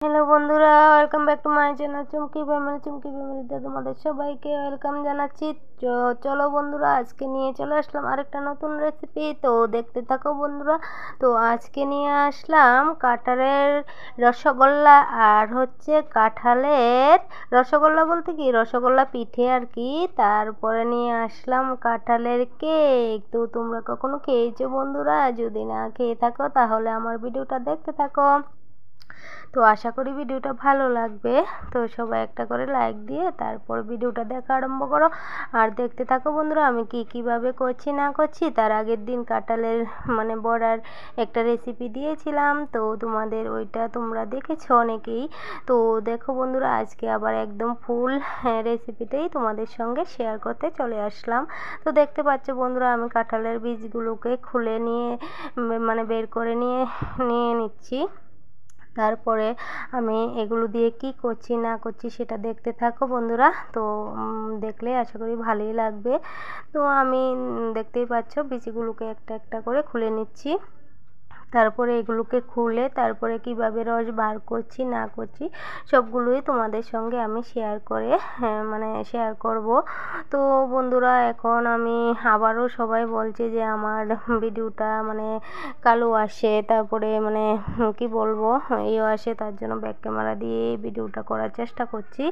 Hello বন্ধুরা, welcome back to my channel Chumki ফ্যামিলিতে তোমাদের সবাইকে ওয়েলকাম জানাচ্ছি। চলো বন্ধুরা, আজকে নিয়ে চলে আসলাম আরেকটা নতুন রেসিপি। তো দেখতে থাকো বন্ধুরা। তো আজকে নিয়ে আসলাম কাঁঠালের রসগোল্লা, আর হচ্ছে কাঁঠালের রসগোল্লা বলতে কি রসগোল্লা পিঠে আর কি। তারপরে নিয়ে আসলাম কাঁঠালের কেক। তো তোমরা কখনো খেয়েছো বন্ধুরা? যদি না খেয়ে থাকো তাহলে আমার ভিডিওটা দেখতে থাকো। তো আশা করি ভিডিওটা ভালো লাগবে। তো সবাই একটা করে লাইক দিয়ে তারপর ভিডিওটা দেখা আরম্ভ করো, আর দেখতে থাকো বন্ধুরা আমি কিভাবে করছি না করছি। তার আগের দিন কাঁঠালের বড়ার একটা রেসিপি দিয়েছিলাম, তো তোমাদের ওইটা তোমরা দেখেছো অনেকেই। তো দেখো বন্ধুরা, আজকে আবার একদম ফুল রেসিপিটাই তোমাদের সঙ্গে শেয়ার করতে চলে আসলাম। তো দেখতে পাচ্ছ বন্ধুরা, আমি কাঁঠালের বীজগুলোকে খুলে নিয়ে বের করে নিয়ে নিচ্ছি। তারপরে আমি এগুলো দিয়ে কি করছি না করছি সেটা দেখতে থাকো বন্ধুরা। তো দেখলে আশা করি ভালোই লাগবে। তো আমি দেখতেই পাচ্ছ বীজগুলোকে একটা একটা করে খুলে নিচ্ছি। তারপরে এগুলোকে খুলে তারপরে কিভাবে রস বার করছি না করছি সবগুলোই তোমাদের সঙ্গে আমি শেয়ার করব। তো বন্ধুরা, এখন আমি আবারও সবাই বলছে যে আমার ভিডিওটা কালো আসে, তারপরে কি বলবো ইয়ে আসে, তার জন্য ব্যাক ক্যামেরা দিয়ে ভিডিওটা করার চেষ্টা করছি।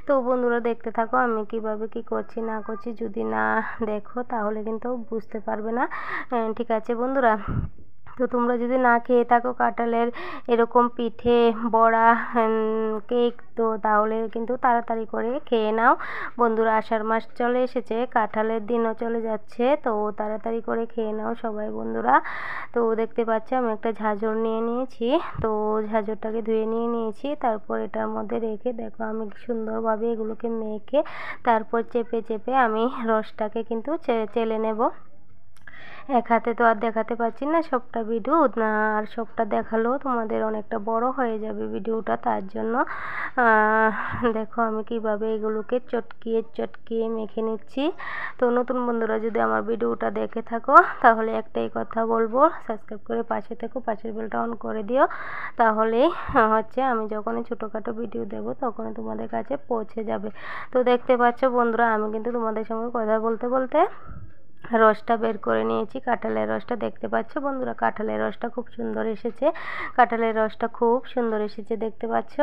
তো বন্ধুরা দেখতে থাকো আমি কিভাবে কি করছি না করছি। যদি না দেখো তাহলে কিন্তু বুঝতে পারবে না। ঠিক আছে বন্ধুরা। তো তোমরা যদি না খেয়ে থাকো কাঁঠালের এরকম পিঠে, বড়া, কেক, তো তাহলে কিন্তু তাড়াতাড়ি করে খেয়ে নাও বন্ধুরা। আষাঢ় মাস চলে এসেছে, কাঁঠালের দিনও চলে যাচ্ছে, তো তাড়াতাড়ি করে খেয়ে নাও সবাই বন্ধুরা। তো দেখতে পাচ্ছ আমি একটা ঝাঁঝর নিয়ে নিয়েছি। তো ঝাঁঝরটাকে ধুয়ে নিয়েছি। তারপর এটার মধ্যে রেখে দেখো আমি সুন্দরভাবে এগুলোকে মেখে তারপর চেপে চেপে আমি রসটাকে কিন্তু চেলে নেব। এক হাতে তো আর দেখাতে পারছি না সবটা ভিডিও, আর সবটা দেখালেও তোমাদের অনেকটা বড় হয়ে যাবে ভিডিওটা, তার জন্য দেখো আমি কিভাবে এগুলোকে চটকিয়ে চটকিয়ে মেখে নিচ্ছি। তো নতুন বন্ধুরা যদি আমার ভিডিওটা দেখে থাকো তাহলে একটাই কথা বলবো, সাবস্ক্রাইব করে পাশে থেকো, পাশের বেলটা অন করে দিও। তাহলে হচ্ছে আমি যখনই ছোটোখাটো ভিডিও দেবো তখনই তোমাদের কাছে পৌঁছে যাবে। তো দেখতে পাচ্ছ বন্ধুরা, আমি কিন্তু তোমাদের সঙ্গে কথা বলতে বলতে রসটা বের করে নিয়েছি। কাঁঠালের রসটা দেখতে পাচ্ছ বন্ধুরা, কাঁঠালের রসটা খুব সুন্দর এসেছে। কাঁঠালের রসটা খুব সুন্দর এসেছে দেখতে পাচ্ছ।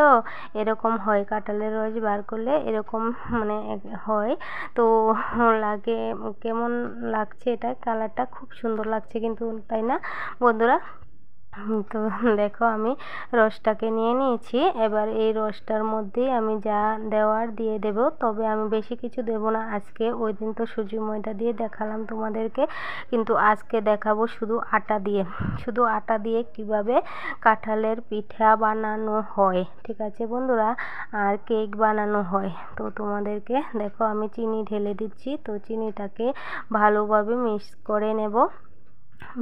এরকম হয় কাঁঠালের রস বার করলে, এরকম হয়। তো লাগে কেমন লাগছে, এটা কালারটা খুব সুন্দর লাগছে কিন্তু, তাই না বন্ধুরা? তো দেখো আমি রসটাকে নিয়ে নিয়েছি। এবার এই রসটার মধ্যেই আমি যা দেওয়ার দিয়ে দেব, তবে আমি বেশি কিছু দেব না আজকে। ওই দিন তো সুজি ময়দা দিয়ে দেখালাম তোমাদেরকে, কিন্তু আজকে দেখাবো শুধু আটা দিয়ে। শুধু আটা দিয়ে কিভাবে কাঁঠালের পিঠা বানানো হয়, ঠিক আছে বন্ধুরা, আর কেক বানানো হয়। তো তোমাদেরকে দেখো আমি চিনি ঢেলে দিচ্ছি। তো চিনিটাকে ভালোভাবে মিক্স করে নেব।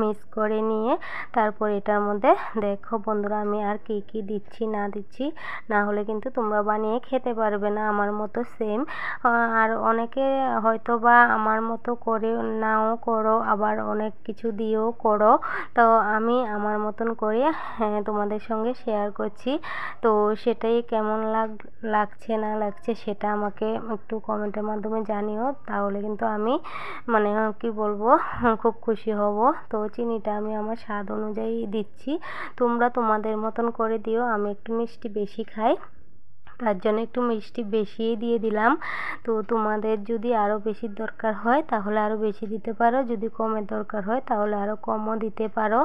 মিক্স করে নিয়ে তারপর এটার মধ্যে দেখো বন্ধুরা আমি আর কি কি দিচ্ছি না দিচ্ছি, না হলে কিন্তু তোমরা বানিয়ে খেতে পারবে না আমার মতো সেম। আর অনেকে হয়তো বা আমার মতো করে নাও করো, আবার অনেক কিছু দিয়েও করো। তো আমি আমার মতন করে তোমাদের সঙ্গে শেয়ার করছি। তো সেটাই কেমন লাগছে না লাগছে সেটা আমাকে একটু কমেন্টের মাধ্যমে জানিও, তাহলে কিন্তু আমি কি বলবো খুব খুশি হব। তো চিনিটা আমি আমার স্বাদ অনুযায়ী দিচ্ছি, তোমরা তোমাদের মতন করে দিও। আমি একটু মিষ্টি বেশি খাই, তার জন্য একটু মিষ্টি বেশিই দিয়ে দিলাম। তো তোমাদের যদি আরও বেশি দরকার হয় তাহলে আরও বেশি দিতে পারো, যদি কমের দরকার হয় তাহলে আরও কমও দিতে পারো।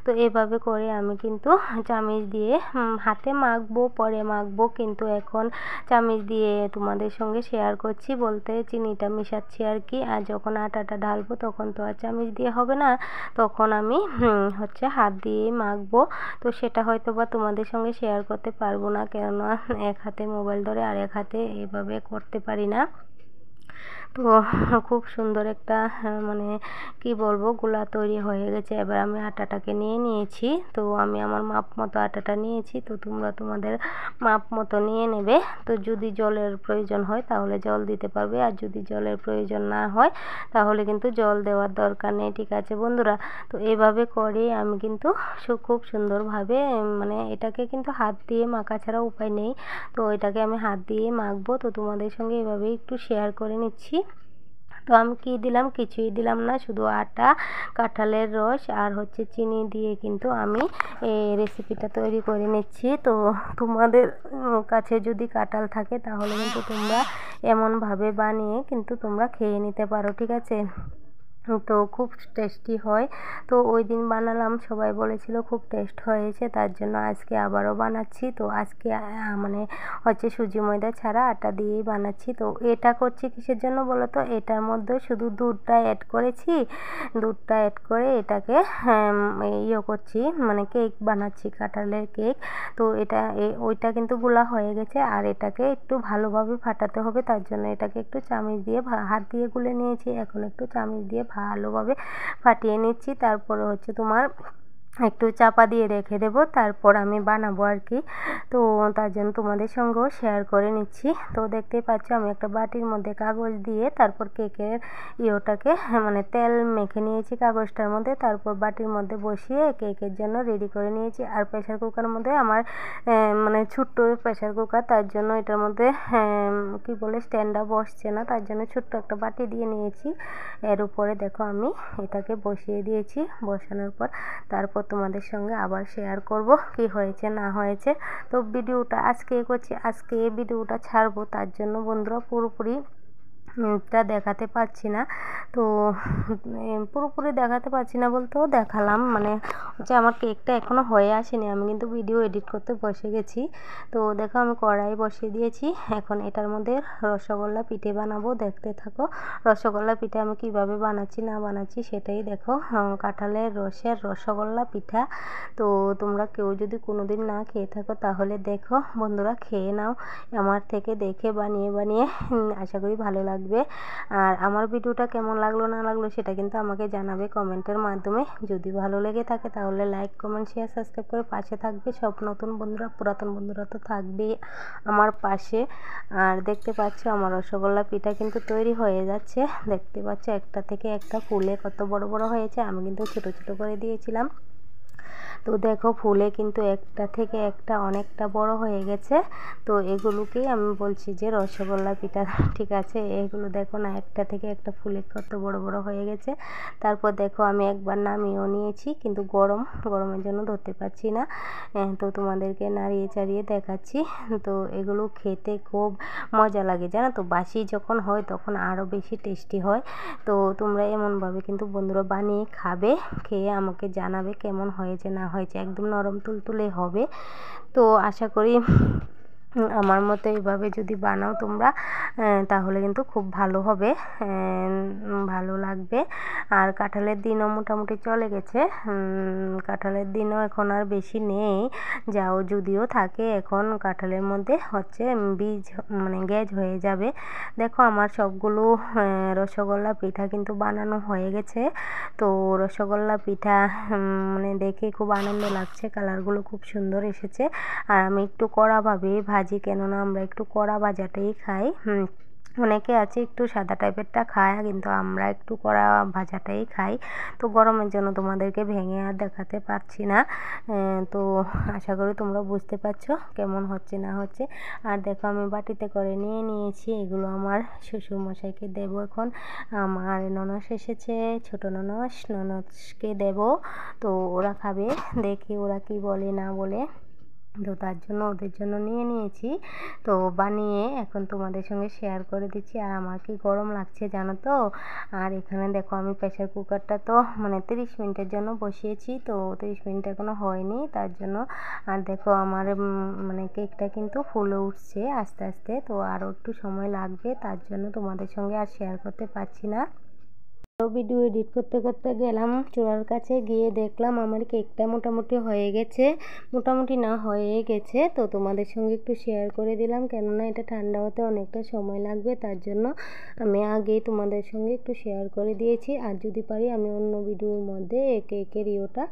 তো এভাবে করে আমি কিন্তু চামিচ দিয়ে হাতে মাখবো, পরে মাখবো, কিন্তু এখন চামিচ দিয়ে তোমাদের সঙ্গে শেয়ার করছি, বলতে চিনিটা মিশাচ্ছি আর কি। আর যখন আটাটা ঢালবো তখন তো আর চামিচ দিয়ে হবে না, তখন আমি হাত দিয়েই মাখবো। তো সেটা হয়তো বা তোমাদের সঙ্গে শেয়ার করতে পারবো না, কেননা এক হাতে মোবাইল ধরে আর এক হাতে এভাবে করতে পারি না। তো খুব সুন্দর একটা মানে কি বলবো গোলা তৈরি হয়ে গেছে। এবার আমি আটাটাকে নিয়ে নিয়েছি। তো আমি আমার মাপ মতো আটাটা নিয়েছি। তো তোমরা তোমাদের মাপ মতো নিয়ে নেবে। তো যদি জলের প্রয়োজন হয় তাহলে জল দিতে পারবে, আর যদি জলের প্রয়োজন না হয় তাহলে কিন্তু জল দেওয়ার দরকার নেই। ঠিক আছে বন্ধুরা, তো এভাবে করে আমি কিন্তু খুব সুন্দরভাবে মানে এটাকে কিন্তু হাত দিয়ে মাখা ছাড়া উপায় নেই। তো এটাকে আমি হাত দিয়ে মাখবো। তো তোমাদের সঙ্গে এভাবে একটু শেয়ার করে নিচ্ছি। তো আমি কি দিলাম, কিছুই দিলাম না, শুধু আটা, কাঁঠালের রস আর হচ্ছে চিনি দিয়ে কিন্তু আমি এই রেসিপিটা তৈরি করে নিচ্ছি। তো তোমাদের কাছে যদি কাঁঠাল থাকে তাহলে কিন্তু তোমরা এমনভাবে বানিয়ে কিন্তু তোমরা খেয়ে নিতে পারো। ঠিক আছে, তো খুব টেস্টি হয়। তো ওই দিন বানালাম, সবাই বলেছিল খুব টেস্ট হয়েছে, তার জন্য আজকে আবারও বানাচ্ছি। তো আজকে মানে হচ্ছে সুজি ময়দা ছাড়া আটা দিয়েই বানাচ্ছি। তো এটা করছি কিসের জন্য বলো তো, এটার মধ্যে শুধু দুধটা অ্যাড করেছি, দুধটা অ্যাড করে এটাকে ইয়ে করছি, মানে কেক বানাচ্ছি, কাঁঠালের কেক। তো এটা ওইটা কিন্তু গুলা হয়ে গেছে, আর এটাকে একটু ভালোভাবে ফাটাতে হবে। তার জন্য এটাকে একটু চামচ দিয়ে হাত দিয়ে গুলে নিয়েছি, এখন একটু চামচ দিয়ে ভালোভাবে ফাটিয়ে নিচ্ছি। তারপরে হচ্ছে তোমার একটু চাপা দিয়ে রেখে দেবো, তারপর আমি বানাবো আর কি। তো তার জন্য তোমাদের সঙ্গেও শেয়ার করে নিচ্ছি। তো দেখতেই পাচ্ছ আমি একটা বাটির মধ্যে কাগজ দিয়ে তারপর কেকের ইয়েটাকে মানে তেল মেখে নিয়েছি কাগজটার মধ্যে, তারপর বাটির মধ্যে বসিয়ে কেকের জন্য রেডি করে নিয়েছি। আর প্রেশার কুকারের মধ্যে আমার মানে ছোট্ট প্রেশার কুকার, তার জন্য এটার মধ্যে কি বলে স্ট্যান্ডটা বসছে না, তার জন্য ছোট্ট একটা বাটি দিয়ে নিয়েছি। এর উপরে দেখো আমি এটাকে বসিয়ে দিয়েছি। বসানোর পর তারপর তোমাদের সঙ্গে আবার শেয়ার করব কি হয়েছে না হয়েছে। তো ভিডিওটা আজকে করছি, আজকে ভিডিওটা ছাড়বো, তার জন্য বন্ধুরা পুরোপুরি টা দেখাতে পারছি না। তো পুরোপুরি দেখাতে পারছি না বলতেও দেখালাম, মানে হচ্ছে আমার কেকটা এখনও হয়ে আসেনি, আমি কিন্তু ভিডিও এডিট করতে বসে গেছি। তো দেখো আমি কড়াই বসিয়ে দিয়েছি, এখন এটার মধ্যে রসগোল্লা পিঠে বানাবো, দেখতে থাকো। রসগোল্লা পিঠে আমি কিভাবে বানাচ্ছি না বানাচ্ছি সেটাই দেখো। কাঁঠালের রসের রসগোল্লা পিঠা। তো তোমরা কেউ যদি কোনো দিন না খেয়ে থাকো তাহলে দেখো বন্ধুরা, খেয়ে নাও আমার থেকে দেখে বানিয়ে বানিয়ে। আশা করি ভালো লাগবে। আর আমার ভিডিওটা কেমন লাগলো না লাগলো সেটা কিন্তু আমাকে জানাবে কমেন্টের মাধ্যমে। যদি ভালো লেগে থাকে তাহলে লাইক, কমেন্ট, শেয়ার, সাবস্ক্রাইব করে পাশে থাকবে। সব নতুন বন্ধুরা, পুরাতন বন্ধুরা তো থাকবেই আমার পাশে। আর দেখতে পাচ্ছ আমার রসগোল্লা পিঠা কিন্তু তৈরি হয়ে যাচ্ছে। দেখতে পাচ্ছ একটা থেকে একটা ফুলে কত বড় বড় হয়েছে, আমি কিন্তু ছোট ছোট করে দিয়েছিলাম। তো দেখো ফুলে কিন্তু একটা থেকে একটা অনেকটা বড় হয়ে গেছে। তো এগুলোকেই আমি বলছি যে রসগোল্লা পিঠা। ঠিক আছে, এগুলো দেখো না একটা থেকে একটা ফুলে কত বড় বড় হয়ে গেছে। তারপর দেখো আমি একবার নামিয়েও নিয়েছি, কিন্তু গরমের জন্য ধরতে পারছি না। তো তোমাদেরকে নাড়িয়ে চাড়িয়ে দেখাচ্ছি। তো এগুলো খেতে খুব মজা লাগে জানো তো, বাসি যখন হয় তখন আরও বেশি টেস্টি হয়। তো তোমরা এমনভাবে কিন্তু বন্ধুরা বানিয়ে খাবে, খেয়ে আমাকে জানাবে কেমন হয়েছে না হয়েছে। একদম নরম তুলতুলে হবে। তো আশা করি আমার মতো এইভাবে যদি বানাও তোমরা তাহলে কিন্তু খুব ভালো হবে, ভালো লাগবে। আর কাঁঠালের দিনও মোটামুটি চলে গেছে। কাঁঠালের দিনও এখন আর বেশি নেই, যাও যদিও থাকে এখন কাঁঠালের মধ্যে হচ্ছে বীজ, মানে গ্যাজ হয়ে যাবে। দেখো আমার সবগুলো রসগোল্লা পিঠা কিন্তু বানানো হয়ে গেছে। তো রসগোল্লা পিঠা মানে দেখে খুব আনন্দ লাগছে, কালারগুলো খুব সুন্দর এসেছে। আর আমি একটু কড়াভাবেই ভাজি, কেননা আমরা একটু কড়া ভাজাটাই খাই। অনেকে আছে একটু সাদা টাইপেরটা খায়, কিন্তু আমরা একটু কড়া ভাজাটাই খাই। তো গরমের জন্য তোমাদেরকে ভেঙে আর দেখাতে পারছি না। তো আশা করি তোমরা বুঝতে পারছো কেমন হচ্ছে না হচ্ছে। আর দেখো আমি বাটিতে করে নিয়ে নিয়েছি, এগুলো আমার শ্বশুরমশাইকে দেবো এখন। আমার ননদ এসেছে, ছোটো ননদকে দেবো। তো ওরা খাবে, দেখি ওরা কি বলে না বলে। তো তার জন্য ওদের জন্য নিয়ে নিয়েছি। তো বানিয়ে এখন তোমাদের সঙ্গে শেয়ার করে দিচ্ছি। আর আমার কি গরম লাগছে জানো তো। আর এখানে দেখো আমি প্রেশার কুকারটা তো মানে 30 মিনিটের জন্য বসিয়েছি, তো 30 মিনিট এখনও হয়নি তার জন্য। আর দেখো আমার মানে কেকটা কিন্তু ফুলে উঠছে আস্তে আস্তে, তো আরও একটু সময় লাগবে, তার জন্য তোমাদের সঙ্গে আর শেয়ার করতে পারছি না। ভিডিও এডিট করতে করতে গেলাম চূড়ার কাছে, গিয়ে দেখলাম আমার কেকটা মোটামুটি হয়ে গেছে, মোটামুটি না হয়ে গেছে। তো তোমাদের সঙ্গে একটু শেয়ার করে দিলাম, কেননা এটা ঠান্ডা হতে অনেকটা সময় লাগবে, তার জন্য আমি আগেই তোমাদের সঙ্গে একটু শেয়ার করে দিয়েছি। আর যদি পারি আমি অন্য ভিডিওর মধ্যে কেকের ইয়েটা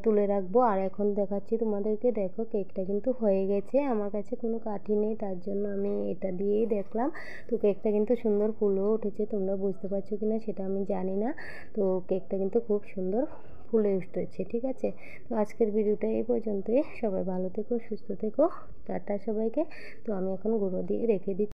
তুলে রাখবো। আর এখন দেখাচ্ছি তোমাদেরকে, দেখো কেকটা কিন্তু হয়ে গেছে। আমার কাছে কোনো কাঠি নেই, তার জন্য আমি এটা দিয়েই দেখলাম। তো কেকটা কিন্তু সুন্দর ফুলেও উঠেছে, তোমরা বুঝতে পারছো কিনা সেটা আমি জানি না। তো কেকটা কিন্তু খুব সুন্দর ফুলে উঠেছে, ঠিক আছে। তো আজকের ভিডিওটা এই পর্যন্তই। সবাই ভালো থেকো, সুস্থ থেকো, টাটা সবাইকে। তো আমি এখন গুঁড়ো দিয়ে রেখে দিচ্ছি।